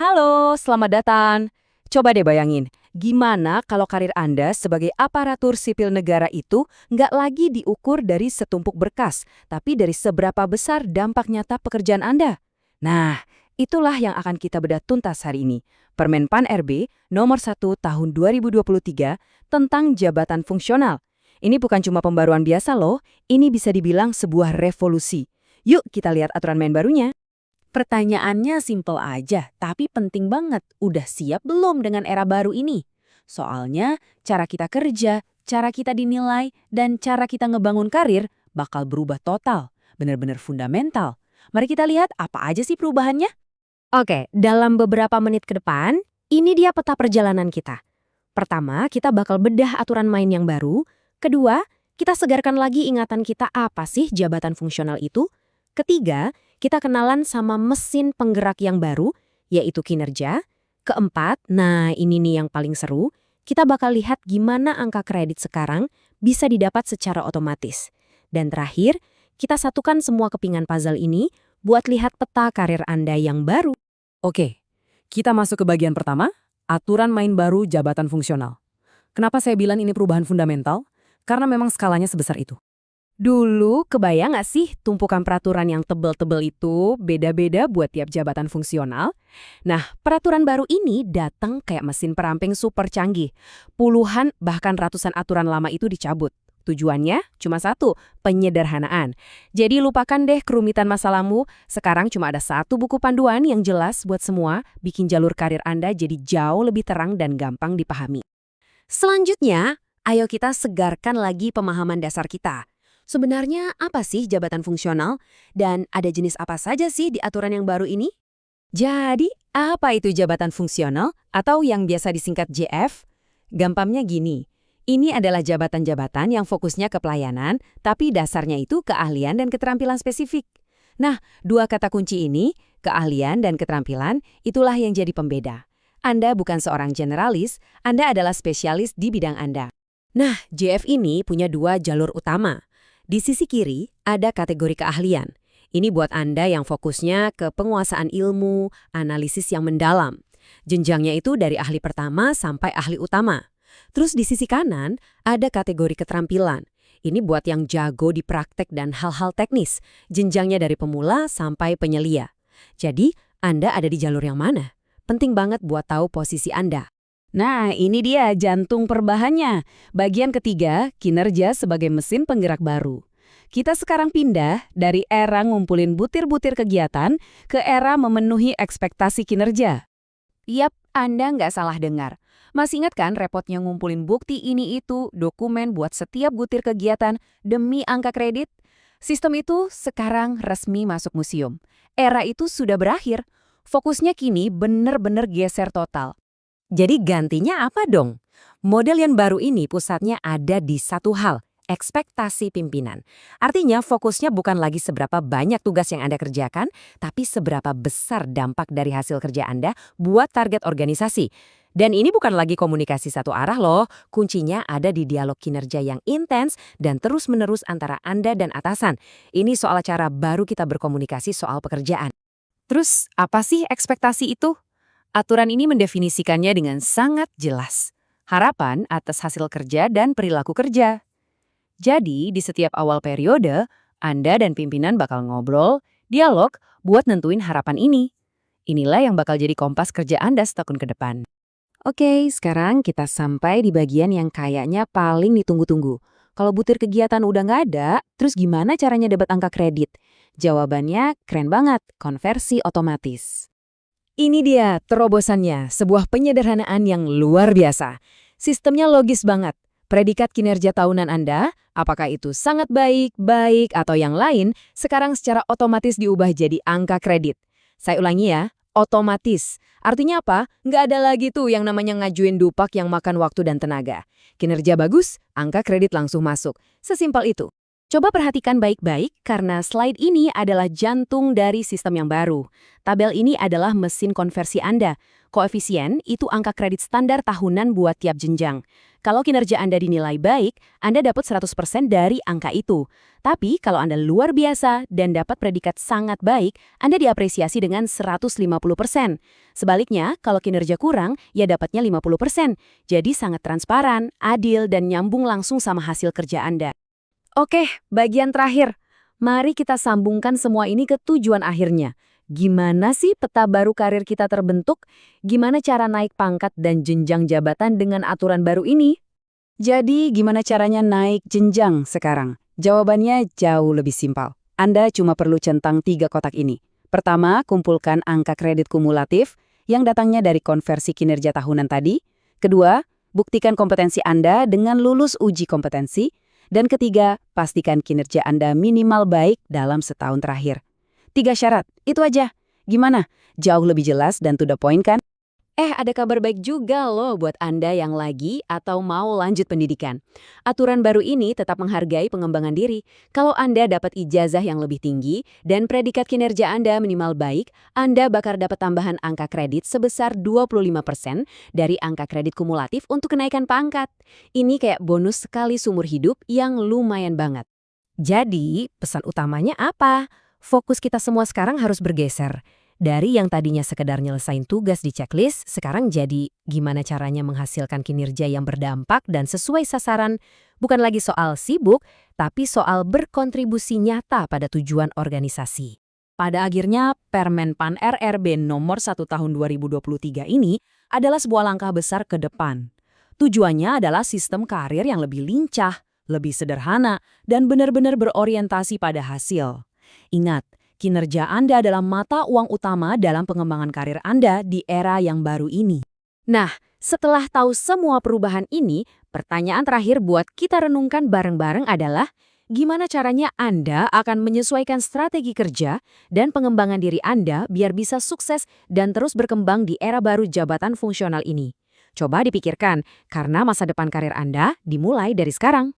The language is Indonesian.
Halo, selamat datang. Coba deh bayangin, gimana kalau karir Anda sebagai aparatur sipil negara itu nggak lagi diukur dari setumpuk berkas, tapi dari seberapa besar dampak nyata pekerjaan Anda? Nah, itulah yang akan kita bedah tuntas hari ini. Permen PAN RB nomor 1 tahun 2023 tentang jabatan fungsional. Ini bukan cuma pembaruan biasa loh, ini bisa dibilang sebuah revolusi. Yuk kita lihat aturan main barunya. Pertanyaannya simpel aja, tapi penting banget. Udah siap belum dengan era baru ini? Soalnya, cara kita kerja, cara kita dinilai, dan cara kita ngebangun karir bakal berubah total. Bener-bener fundamental. Mari kita lihat apa aja sih perubahannya? Oke, dalam beberapa menit ke depan, ini dia peta perjalanan kita. Pertama, kita bakal bedah aturan main yang baru. Kedua, kita segarkan lagi ingatan kita apa sih jabatan fungsional itu. Ketiga, kita kenalan sama mesin penggerak yang baru, yaitu kinerja. Keempat, nah ini nih yang paling seru, kita bakal lihat gimana angka kredit sekarang bisa didapat secara otomatis. Dan terakhir, kita satukan semua kepingan puzzle ini buat lihat peta karir Anda yang baru. Oke, kita masuk ke bagian pertama, aturan main baru jabatan fungsional. Kenapa saya bilang ini perubahan fundamental? Karena memang skalanya sebesar itu. Dulu, kebayang nggak sih tumpukan peraturan yang tebel-tebel itu beda-beda buat tiap jabatan fungsional? Nah, peraturan baru ini datang kayak mesin peramping super canggih. Puluhan bahkan ratusan aturan lama itu dicabut. Tujuannya cuma satu, penyederhanaan. Jadi lupakan deh kerumitan masalahmu, sekarang cuma ada satu buku panduan yang jelas buat semua, bikin jalur karir Anda jadi jauh lebih terang dan gampang dipahami. Selanjutnya, ayo kita segarkan lagi pemahaman dasar kita. Sebenarnya apa sih jabatan fungsional? Dan ada jenis apa saja sih di aturan yang baru ini? Jadi, apa itu jabatan fungsional atau yang biasa disingkat JF? Gampangnya gini, ini adalah jabatan-jabatan yang fokusnya ke pelayanan, tapi dasarnya itu keahlian dan keterampilan spesifik. Nah, dua kata kunci ini, keahlian dan keterampilan, itulah yang jadi pembeda. Anda bukan seorang generalis, Anda adalah spesialis di bidang Anda. Nah, JF ini punya dua jalur utama. Di sisi kiri, ada kategori keahlian. Ini buat Anda yang fokusnya ke penguasaan ilmu, analisis yang mendalam. Jenjangnya itu dari ahli pertama sampai ahli utama. Terus di sisi kanan, ada kategori keterampilan. Ini buat yang jago di praktek dan hal-hal teknis. Jenjangnya dari pemula sampai penyelia. Jadi, Anda ada di jalur yang mana? Penting banget buat tahu posisi Anda. Nah, ini dia jantung perbahannya. Bagian ketiga, kinerja sebagai mesin penggerak baru. Kita sekarang pindah dari era ngumpulin butir-butir kegiatan ke era memenuhi ekspektasi kinerja. Yap, Anda nggak salah dengar. Masih ingat kan repotnya ngumpulin bukti ini itu, dokumen buat setiap butir kegiatan demi angka kredit? Sistem itu sekarang resmi masuk museum. Era itu sudah berakhir. Fokusnya kini bener-bener geser total. Jadi gantinya apa dong? Model yang baru ini pusatnya ada di satu hal, ekspektasi pimpinan. Artinya fokusnya bukan lagi seberapa banyak tugas yang Anda kerjakan, tapi seberapa besar dampak dari hasil kerja Anda buat target organisasi. Dan ini bukan lagi komunikasi satu arah loh, kuncinya ada di dialog kinerja yang intens dan terus-menerus antara Anda dan atasan. Ini soal cara baru kita berkomunikasi soal pekerjaan. Terus, apa sih ekspektasi itu? Aturan ini mendefinisikannya dengan sangat jelas. Harapan atas hasil kerja dan perilaku kerja. Jadi, di setiap awal periode, Anda dan pimpinan bakal ngobrol, dialog, buat nentuin harapan ini. Inilah yang bakal jadi kompas kerja Anda setahun ke depan. Oke, sekarang kita sampai di bagian yang kayaknya paling ditunggu-tunggu. Kalau butir kegiatan udah nggak ada, terus gimana caranya dapat angka kredit? Jawabannya keren banget, konversi otomatis. Ini dia terobosannya, sebuah penyederhanaan yang luar biasa. Sistemnya logis banget. Predikat kinerja tahunan Anda, apakah itu sangat baik, baik, atau yang lain, sekarang secara otomatis diubah jadi angka kredit. Saya ulangi ya, otomatis. Artinya apa? Nggak ada lagi tuh yang namanya ngajuin dupak yang makan waktu dan tenaga. Kinerja bagus, angka kredit langsung masuk. Sesimpel itu. Coba perhatikan baik-baik karena slide ini adalah jantung dari sistem yang baru. Tabel ini adalah mesin konversi Anda. Koefisien itu angka kredit standar tahunan buat tiap jenjang. Kalau kinerja Anda dinilai baik, Anda dapat 100% dari angka itu. Tapi kalau Anda luar biasa dan dapat predikat sangat baik, Anda diapresiasi dengan 150%. Sebaliknya, kalau kinerja kurang, ya dapatnya 50%. Jadi sangat transparan, adil, dan nyambung langsung sama hasil kerja Anda. Oke, bagian terakhir. Mari kita sambungkan semua ini ke tujuan akhirnya. Gimana sih peta baru karir kita terbentuk? Gimana cara naik pangkat dan jenjang jabatan dengan aturan baru ini? Jadi, gimana caranya naik jenjang sekarang? Jawabannya jauh lebih simpel. Anda cuma perlu centang 3 kotak ini. Pertama, kumpulkan angka kredit kumulatif yang datangnya dari konversi kinerja tahunan tadi. Kedua, buktikan kompetensi Anda dengan lulus uji kompetensi. Dan ketiga, pastikan kinerja Anda minimal baik dalam setahun terakhir. 3 syarat, itu aja. Gimana? Jauh lebih jelas dan to the point kan? Ada kabar baik juga loh buat Anda yang lagi atau mau lanjut pendidikan. Aturan baru ini tetap menghargai pengembangan diri. Kalau Anda dapat ijazah yang lebih tinggi dan predikat kinerja Anda minimal baik, Anda bakal dapat tambahan angka kredit sebesar 25% dari angka kredit kumulatif untuk kenaikan pangkat. Ini kayak bonus sekali seumur hidup yang lumayan banget. Jadi, pesan utamanya apa? Fokus kita semua sekarang harus bergeser. Dari yang tadinya sekedar nyelesain tugas di checklist, sekarang jadi gimana caranya menghasilkan kinerja yang berdampak dan sesuai sasaran. Bukan lagi soal sibuk, tapi soal berkontribusi nyata pada tujuan organisasi. Pada akhirnya, Permen PAN RRB nomor 1 tahun 2023 ini adalah sebuah langkah besar ke depan. Tujuannya adalah sistem karir yang lebih lincah, lebih sederhana, dan benar-benar berorientasi pada hasil. Ingat, kinerja Anda adalah mata uang utama dalam pengembangan karir Anda di era yang baru ini. Nah, setelah tahu semua perubahan ini, pertanyaan terakhir buat kita renungkan bareng-bareng adalah gimana caranya Anda akan menyesuaikan strategi kerja dan pengembangan diri Anda biar bisa sukses dan terus berkembang di era baru jabatan fungsional ini. Coba dipikirkan, karena masa depan karir Anda dimulai dari sekarang.